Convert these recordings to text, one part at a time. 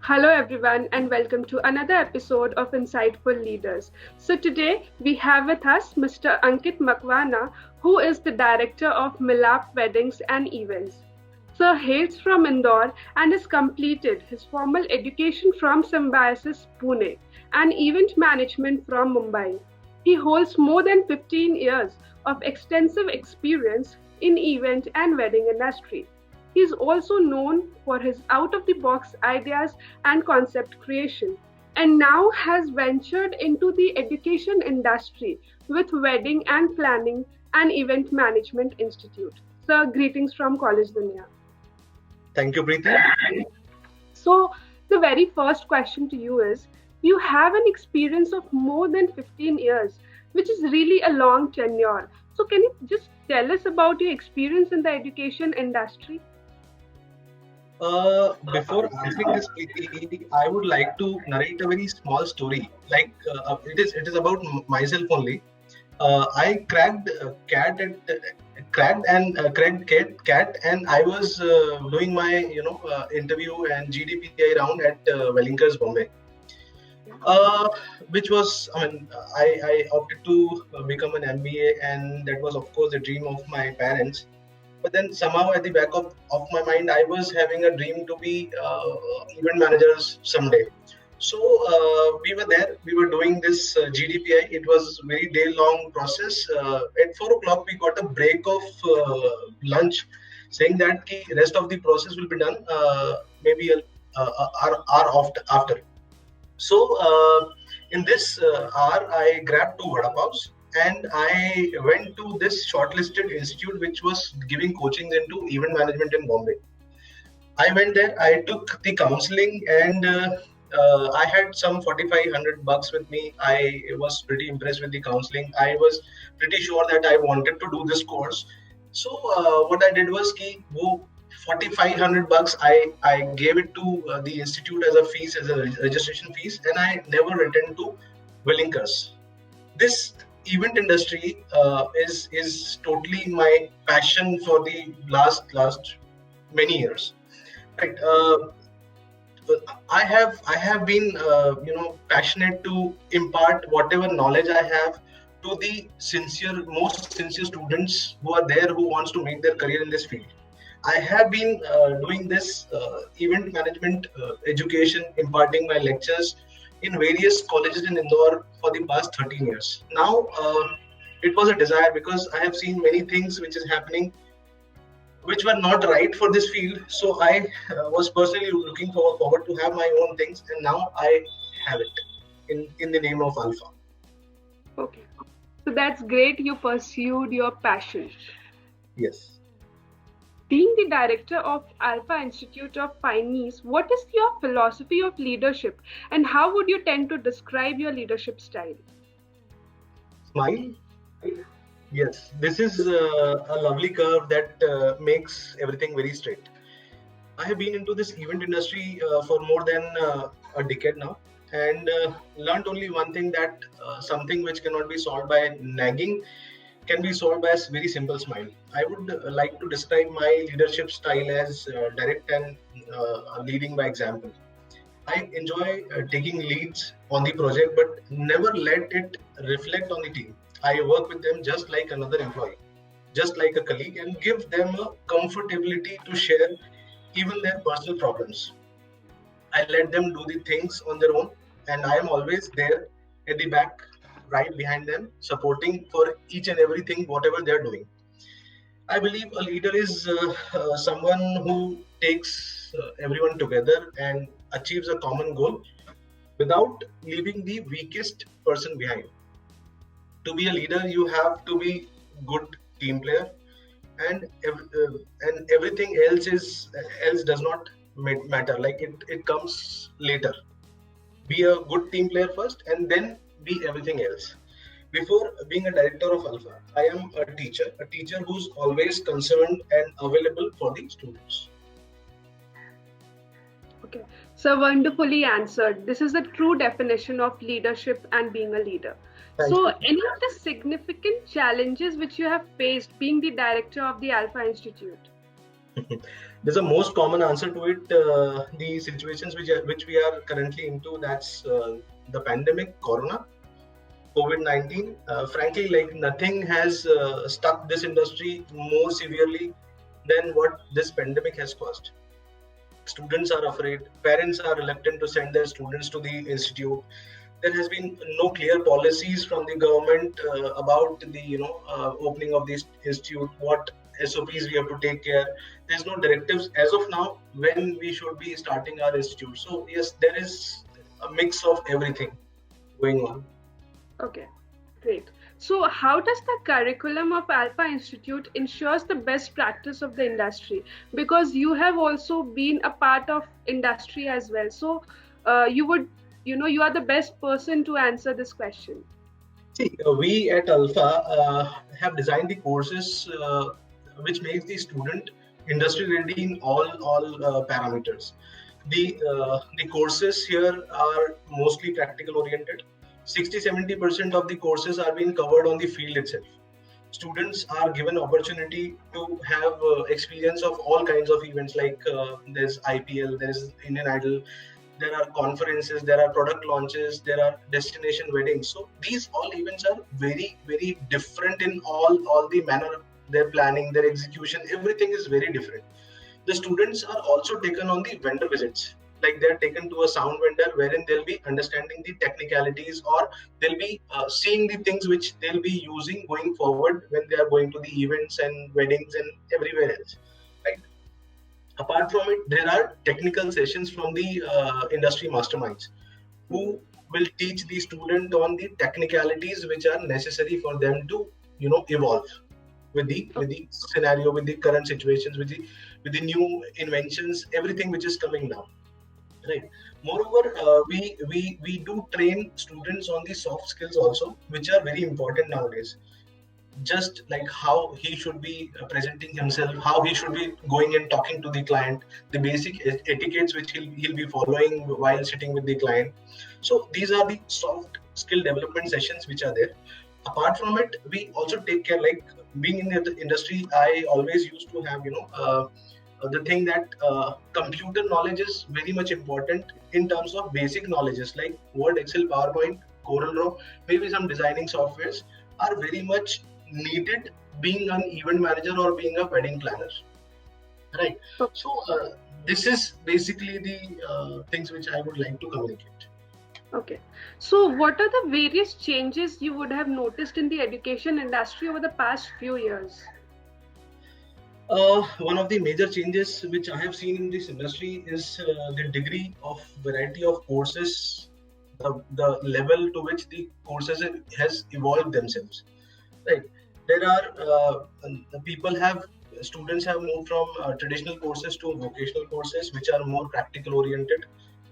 Hello, everyone, and welcome to another episode of Insightful Leaders. So, today we have with us Mr. Ankit Makwana, who is the director of Milap Weddings and Events. Sir hails from Indore and has completed his formal education from Symbiosis, Pune, and event management from Mumbai. He holds more than 15 years of extensive experience in event and wedding industry. He is also known for his out of the box ideas and concept creation, and now has ventured into the education industry with Wedding and Planning and Event Management Institute. Sir, greetings from Collegedunia. Thank you, Preeti. So, the very first question to you is, you have an experience of more than 15 years, which is really a long tenure. So, can you just tell us about your experience in the education industry? Before answering this, Preeti, I would like to narrate a very small story. It is about myself only. I cracked cat, and I was doing my interview and GDPI round at Wellinkers, Bombay. Which was, I opted to become an MBA, and that was, of course, the dream of my parents. But then somehow at the back of my mind, I was having a dream to be event managers someday. So we were there, we were doing this GDPI. It was very day long process. At 4 o'clock, we got a break of lunch, saying that the rest of the process will be done maybe an hour after. So in this hour, I grabbed two vada pavs and I went to this shortlisted institute which was giving coaching into event management in Bombay. I went there, I took the counseling, and I had some 4,500 bucks with me. I was pretty impressed with the counseling. I was pretty sure that I wanted to do this course. So what I did was ki, wo 4,500 bucks I gave it to the institute as a fees, as a registration fees, and I never returned to Willinkers. This event industry is totally my passion for the last many years. Right. I have been passionate to impart whatever knowledge I have to the most sincere students who are there, who wants to make their career in this field. I have been doing this event management education, imparting my lectures in various colleges in Indore for the past 13 years. Now, it was a desire because I have seen many things which is happening which were not right for this field. So I was personally looking forward to have my own things, and now I have it in the name of Alpha. Okay. So that's great. You pursued your passion. Yes. Being the director of Alpha Institute of Finesse, what is your philosophy of leadership and how would you tend to describe your leadership style? Smile. Yes, this is a lovely curve that makes everything very straight. I have been into this event industry for more than a decade now, and learned only one thing, that something which cannot be solved by nagging can be solved by a very simple smile. I would like to describe my leadership style as direct and leading by example. I enjoy taking leads on the project, but never let it reflect on the team. I work with them just like another employee, just like a colleague, and give them a comfortability to share even their personal problems. I let them do the things on their own, and I am always there at the back, right behind them, supporting for each and everything, whatever they're doing. I believe a leader is someone who takes everyone together and achieves a common goal without leaving the weakest person behind. To be a leader, you have to be good team player, and everything else does not matter. Like it comes later. Be a good team player first, and then be everything else. Before being a director of Alpha, I am a teacher who's always concerned and available for the students. Okay, so wonderfully answered. This is the true definition of leadership and being a leader. Thank So, you. any of the significant challenges which you have faced being the director of the Alpha Institute? There's a most common answer to it. The situations which we are currently into, that's the pandemic, Corona, COVID-19. Frankly, like nothing has stuck this industry more severely than what this pandemic has caused. Students are afraid, parents are reluctant to send their students to the institute. There has been no clear policies from the government about the opening of this institute, what SOPs we have to take care. There's no directives as of now when we should be starting our institute. So yes, there is a mix of everything going on. Okay, great. So, how does the curriculum of Alpha Institute ensures the best practice of the industry? Because you have also been a part of industry as well. So, you would, you are the best person to answer this question. See, we at Alpha have designed the courses which makes the student industry ready in all parameters. The courses here are mostly practical oriented. 60-70% of the courses are being covered on the field itself. Students are given opportunity to have experience of all kinds of events, like there's IPL, there's Indian Idol, there are conferences, there are product launches, there are destination weddings. So these all events are very, very different in all the manner, their planning, their execution, everything is very different. The students are also taken on the vendor visits, like they're taken to a sound vendor wherein they'll be understanding the technicalities, or they'll be seeing the things which they'll be using going forward when they are going to the events and weddings and everywhere else, right? Apart from it, there are technical sessions from the industry masterminds who will teach the student on the technicalities which are necessary for them to evolve with the scenario, with the current situations, with the new inventions, everything which is coming now, right? Moreover, we do train students on the soft skills also, which are very important nowadays. Just like how he should be presenting himself, how he should be going and talking to the client, the basic etiquettes which he'll be following while sitting with the client. So these are the soft skill development sessions which are there. Apart from it, we also take care, like being in the industry, I always used to have the thing that computer knowledge is very much important in terms of basic knowledges like Word, Excel, PowerPoint, Corel Draw, maybe some designing softwares are very much needed being an event manager or being a wedding planner, right? So this is basically the things which I would like to communicate. Okay. So, what are the various changes you would have noticed in the education industry over the past few years? One of the major changes which I have seen in this industry is the degree of variety of courses, the level to which the courses has evolved themselves. Right. There are students have moved from traditional courses to vocational courses, which are more practical oriented.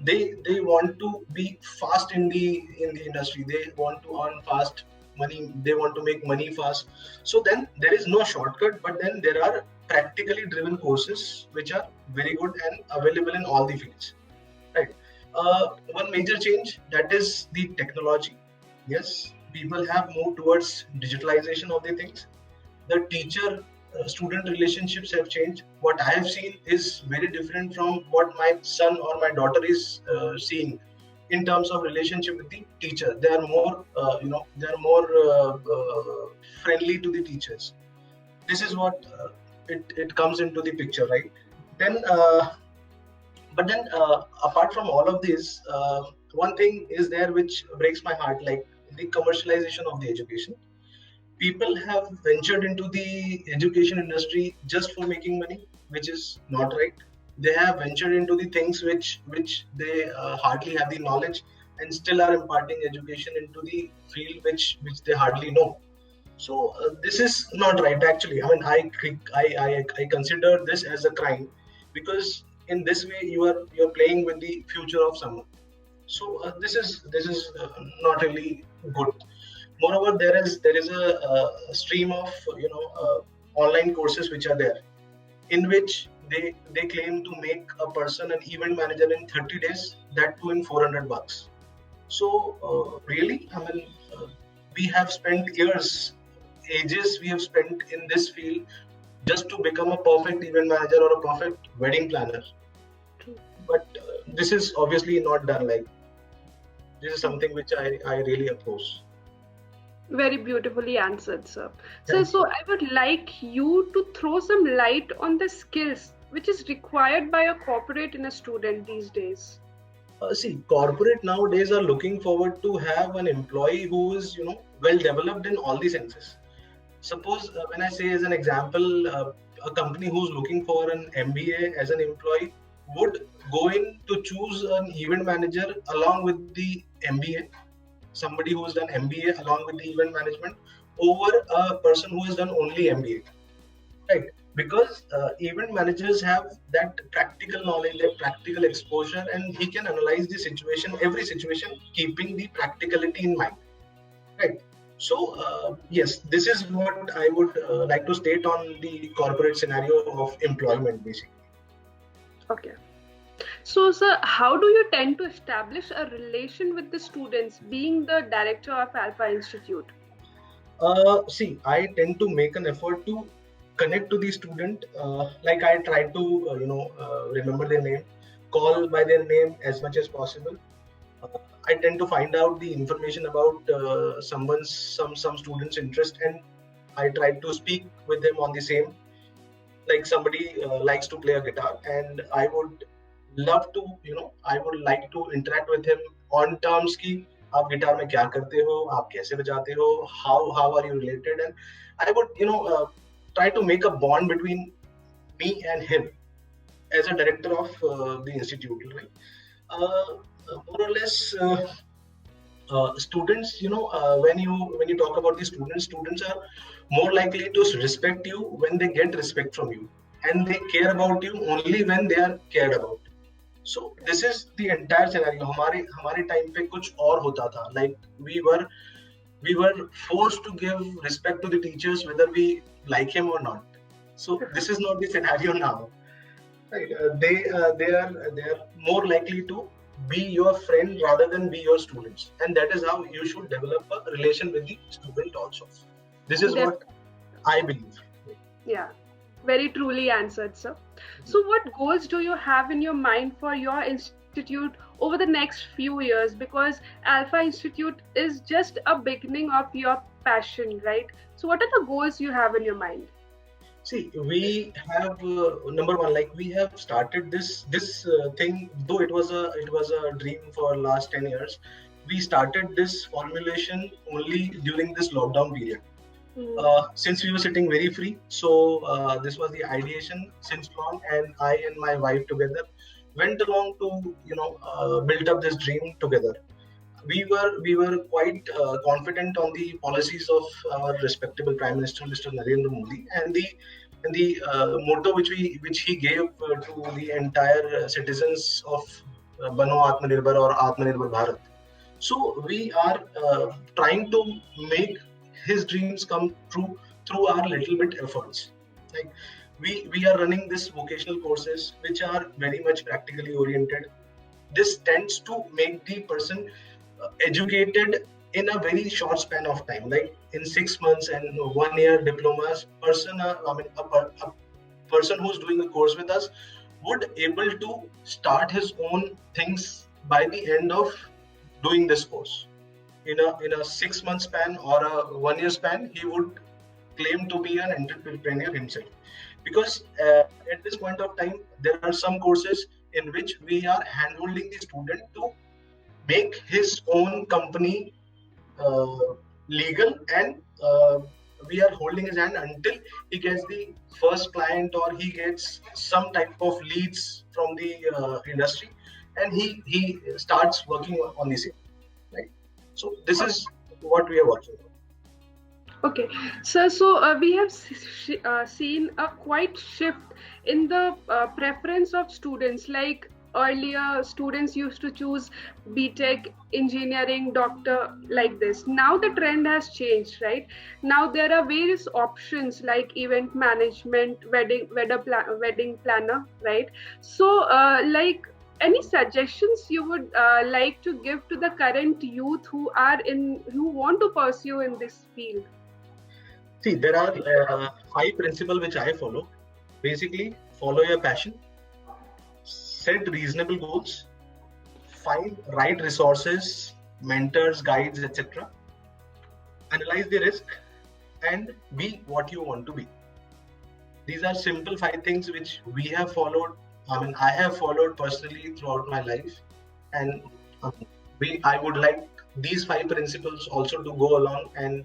They want to be fast in the industry. They want to earn fast money. They want to make money fast. So then there is no shortcut, but then there are practically driven courses which are very good and available in all the fields. Right. One major change, that is the technology. Yes, people have moved towards digitalization of the things. The teacher student relationships have changed. What I have seen is very different from what my son or my daughter is seeing in terms of relationship with the teacher. They are more friendly to the teachers. This is what it comes into the picture, right? Then but then apart from all of this, one thing is there which breaks my heart, like the commercialization of the education. People have ventured into the education industry just for making money, which is not right. They have ventured into the things which they hardly have the knowledge, and still are imparting education into the field which they hardly know. So this is not right, actually. I mean, I consider this as a crime, because in this way you're playing with the future of someone. So this is not really good. Moreover, there is a stream of online courses which are there, in which they claim to make a person an event manager in 30 days, that too in $400. So really, I mean, we have spent years, ages we have spent in this field, just to become a perfect event manager or a perfect wedding planner. True. But this is obviously not done. Like, this is something which I really oppose. Very beautifully answered, sir. So, Thank you. so I would like you to throw some light on the skills which is required by a corporate and a student these days. See, corporate nowadays are looking forward to have an employee who is, well developed in all the senses. Suppose when I say as an example, a company who's looking for an MBA as an employee would go in to choose an event manager along with the MBA, somebody who has done MBA along with the event management over a person who has done only MBA, right? Because event managers have that practical knowledge, that practical exposure, and he can analyze the situation, every situation, keeping the practicality in mind, right? So, yes, this is what I would like to state on the corporate scenario of employment, basically. Okay. So, sir, how do you tend to establish a relation with the students being the director of Alpha Institute? See, I tend to make an effort to connect to the student. Like I try to, remember their name, call by their name as much as possible. Uh, I tend to find out the information about some student's interest, and I try to speak with them on the same. Like somebody likes to play a guitar, and I would love to, I would like to interact with him on terms ki आप guitar में क्या करते हो, आप कैसे बजाते हो, how are you related, and I would, try to make a bond between me and him as a director of the institute, right? More or less, students, when you talk about the students are more likely to respect you when they get respect from you, and they care about you only when they are cared about. So this is the entire scenario. हमारे time पे कुछ और होता था. Like we were forced to give respect to the teachers whether we like him or not. So this is not the scenario now. Right? They are more likely to be your friend rather than be your students, and that is how you should develop a relation with the student also. This is what I believe. Yeah, very truly answered, sir. So, what goals do you have in your mind for your institute over the next few years? Because Alpha Institute is just a beginning of your passion, right? So, what are the goals you have in your mind? See, we have number one, like we have started this thing, though it was a dream for last 10 years. We started this formulation only during this lockdown period. Since we were sitting very free, so this was the ideation since long, and I and my wife together went along to build up this dream together. We were quite confident on the policies of our respectable Prime Minister, Mr. Narendra Modi, and the motto which he gave to the entire citizens of Bano Atmanirbhar or Atmanirbhar Bharat. So we are trying to make his dreams come true through our little bit efforts. Like we are running this vocational courses which are very much practically oriented. This tends to make the person educated in a very short span of time, like in 6 months and 1 year diplomas. A person who's doing a course with us would able to start his own things by the end of doing this course. In a 6 month span or a 1 year span, he would claim to be an entrepreneur himself. Because at this point of time, there are some courses in which we are handholding the student to make his own company legal, and we are holding his hand until he gets the first client or he gets some type of leads from the industry, and he starts working on the same, right? So this is what we are working on. Okay, so we have seen a quite shift in the preference of students. Like earlier, students used to choose BTech, engineering, doctor, like this. Now the trend has changed, right? Now there are various options like event management, wedding planner, right? So, like any suggestions you would like to give to the current youth who want to pursue in this field? See, there are 5 principles which I follow. Basically, follow your passion, set reasonable goals, find right resources, mentors, guides, etc. Analyze the risk, and be what you want to be. These are simple 5 things which we have followed. I mean, I have followed personally throughout my life, and um, I would like these 5 principles also to go along, and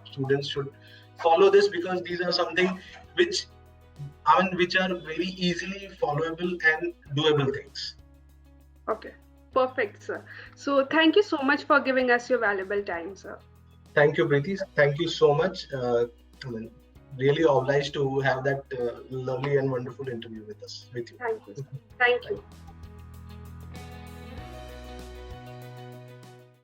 students should follow this because these are something which which are very easily followable and doable things. Okay, perfect, sir. So thank you so much for giving us your valuable time, sir. Thank you, Preeti. Thank you so much. Really obliged to have that lovely and wonderful interview with you. Thank you, sir. Thank you.